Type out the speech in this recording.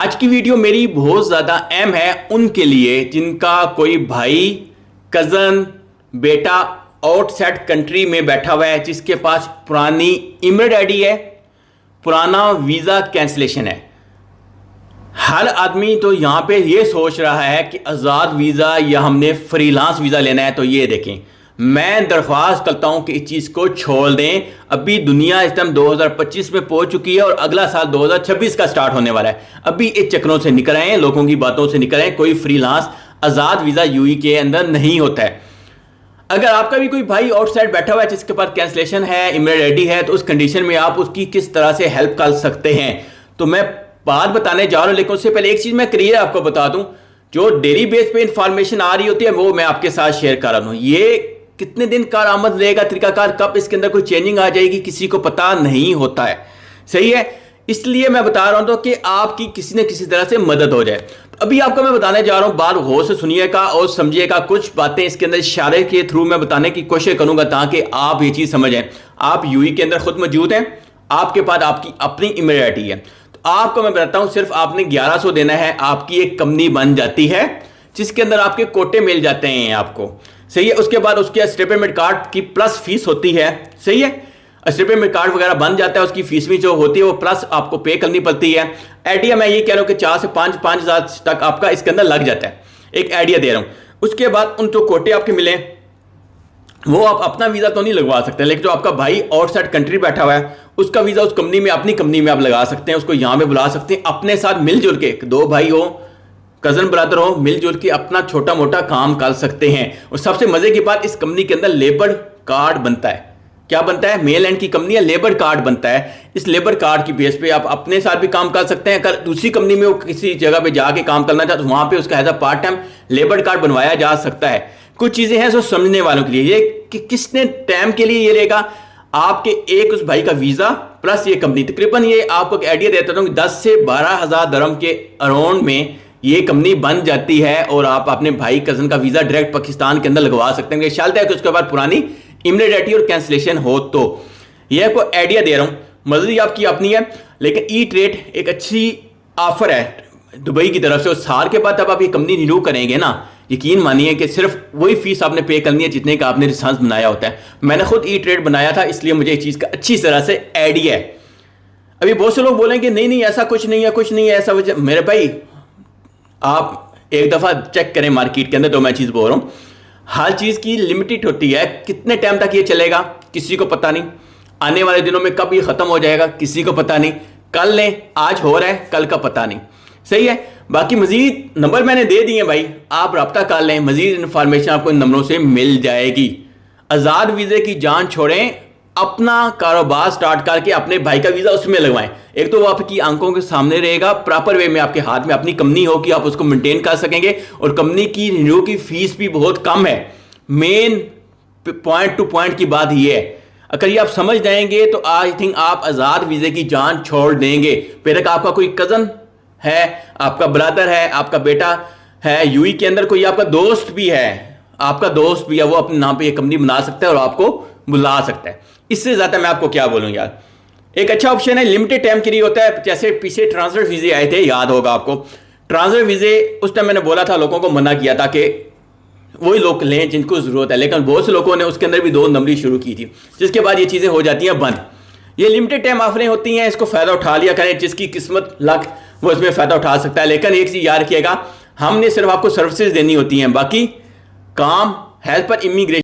आज की वीडियो मेरी बहुत ज़्यादा अहम है उनके लिए जिनका कोई भाई, कज़न, बेटा आउटसाइड कंट्री में बैठा हुआ है, जिसके पास पुरानी ईमेल आईडी है, पुराना वीज़ा कैंसलेशन है। हर आदमी तो यहाँ पे ये सोच रहा है कि आज़ाद वीज़ा या हमने फ्रीलांस वीज़ा लेना है। तो ये देखें, मैं दरख्वास्त करता हूँ कि इस चीज़ को छोड़ दें। अभी दुनिया इस टाइम 2025 में पहुँच चुकी है और अगला साल 2026 का स्टार्ट होने वाला है। अभी इस चक्रों से निकल आए, लोगों की बातों से निकल आए। कोई फ्रीलांस आज़ाद वीज़ा यूएई के अंदर नहीं होता है। अगर आपका भी कोई भाई आउटसाइड बैठा हुआ है जिसके पास कैंसलेशन है, ईमेल आईडी है, तो उस कंडीशन में आप उसकी किस तरह से हेल्प कर सकते हैं, तो मैं बात बताने जा रहा हूँ। लेकिन उससे पहले एक चीज़ मैं क्लियर आपको बता दूँ, जो डेली बेस पे इंफॉर्मेशन आ रही होती है वो मैं आपके साथ शेयर कर रहा हूँ। ये कितने दिन कारआमद लेगा, तरीकाकार कब इसके अंदर कोई चेंजिंग आ जाएगी, किसी को पता नहीं होता है। सही है, इसलिए मैं बता रहा हूं तो कि आपकी किसी न किसी तरह से मदद हो जाए। तो अभी आपको मैं बताने जा रहा हूं, बात गौर से सुनिएगा और समझिएगा। कुछ बातें इसके अंदर इशारे के थ्रू मैं बताने की कोशिश करूंगा ताकि आप ये चीज़ समझें। आप यूएई के अंदर खुद मौजूद हैं, आपके पास आपकी अपनी ईमेल आईडी है, तो आपको मैं बताता हूं, सिर्फ आपने 1100 देना है, आपकी एक कंपनी बन जाती है जिसके अंदर आपके कोटे मिल जाते हैं आपको। सही है, उसके बाद उसके स्टेटमेंट कार्ड की प्लस फीस होती है। सही है, स्टेटमेंट कार्ड वगैरह बन जाता है, उसकी फीस भी जो होती है वो प्लस आपको पे करनी पड़ती है। आइडिया मैं ये कह रहा हूँ कि 4 से 5,000 तक आपका इसके अंदर लग जाता है। एक आइडिया दे रहा हूँ। उसके बाद उन जो कोटे आपके मिले वो आप अपना वीज़ा तो नहीं लगवा सकते, लेकिन जो आपका भाई आउटसाइड कंट्री बैठा हुआ है उसका वीज़ा उस कंपनी में, अपनी कंपनी में आप लगा सकते हैं। उसको यहाँ पे बुला सकते हैं, अपने साथ मिलजुल के, 2 भाई हो, कज़न ब्रदर हो, मिलजुल के अपना छोटा मोटा काम कर सकते हैं। और सबसे मज़े की बात, इस कंपनी के अंदर लेबर कार्ड बनता है। क्या बनता है? मेल एंड की कंपनी है, लेबर कार्ड बनता है। इस लेबर कार्ड की बेस पे आप अपने साथ भी काम कर सकते हैं। अगर दूसरी कंपनी में वो किसी जगह पे जाके काम करना चाहते तो वहाँ पे उसका as a part time labour card बनवाया जा सकता है। कुछ चीज़ें हैं जो समझने वालों के लिए, ये कि किसने टाइम के लिए ये रहेगा आपके एक उस भाई का वीज़ा प्लस ये कंपनी। तकरीबन ये आपको एक आइडिया देता हूँ कि 10 से 12,000 दरम के अराउंड में ये कंपनी बन जाती है और आप अपने भाई कज़न का वीज़ा डायरेक्ट पाकिस्तान के अंदर लगवा सकते हैं। ख्याल है कि उसके बाद पुरानी ईमेल आईडी और कैंसलेशन हो। तो यह कोई आइडिया दे रहा हूँ, मर्जी आपकी अपनी है। लेकिन ई ट्रेड एक अच्छी ऑफर है दुबई की तरफ से। और साल के बाद अब आप ये कंपनी रिन्यू करेंगे ना, यकीन मानिए कि सिर्फ वही फीस आपने पे करनी है जितने का आपने लाइसेंस बनाया होता है। मैंने खुद ई ट्रेड बनाया था, इसलिए मुझे इस चीज़ का अच्छी तरह से आइडिया है। अभी बहुत से लोग बोलेंगे नहीं नहीं ऐसा कुछ नहीं है, कुछ नहीं है ऐसा वजह। मेरे भाई आप एक दफ़ा चेक करें मार्केट के अंदर, तो मैं चीज़ बोल रहा हूँ, हर चीज़ की लिमिटेड होती है। कितने टाइम तक ये चलेगा किसी को पता नहीं, आने वाले दिनों में कब ये ख़त्म हो जाएगा किसी को पता नहीं। कल ने आज हो रहा है, कल का पता नहीं। सही है, बाकी मज़ीद नंबर मैंने दे दिए भाई, आप रब्ता कर लें, मज़ीद इन्फॉर्मेशन आपको इन नंबरों से मिल जाएगी। आज़ाद वीज़े की जान छोड़ें, अपना कारोबार स्टार्ट करके अपने भाई का वीज़ा उसमें लगवाएं। एक तो वो आपकी आंखों के सामने रहेगा, प्रॉपर वे में आपके हाथ में अपनी कंपनी हो कि आप उसको मेंटेन कर सकेंगे। और कंपनी की रिन्यू की फीस भी बहुत कम है। मेन पॉइंट टू पॉइंट की बात ये है, अगर ये आप समझ जाएंगे तो आई थिंक आप आज़ाद वीज़े की जान छोड़ देंगे। फिर एक आपका कोई कज़न है, आपका ब्रदर है, आपका बेटा है यूएई के अंदर, कोई आपका दोस्त भी है, आपका दोस्त भी है, वो अपने नाम पे ये कंपनी बना सकता है और आपको बुला सकता है। इससे ज़्यादा मैं आपको क्या बोलूँ यार। एक अच्छा ऑप्शन है, लिमिटेड टाइम के लिए होता है। जैसे पीछे ट्रांसफर वीज़े आए थे, याद होगा आपको। ट्रांसफर वीज़े उस टाइम मैंने बोला था, लोगों को मना किया था कि वही लोग लें जिनको ज़रूरत है, लेकिन बहुत से लोगों ने उसके अंदर भी 2 नंबरी शुरू की थी, जिसके बाद ये चीज़ें हो जाती हैं बंद। ये लिमिटेड टाइम ऑफरें होती हैं, इसको फ़ायदा उठा लिया करें। जिसकी किस्मत लक वो इसमें फ़ायदा उठा सकता है। लेकिन एक चीज़ याद रखिएगा, हमने सिर्फ आपको सर्विसेज देनी होती हैं, बाकी काम हेल्प पर इमिग्रेशन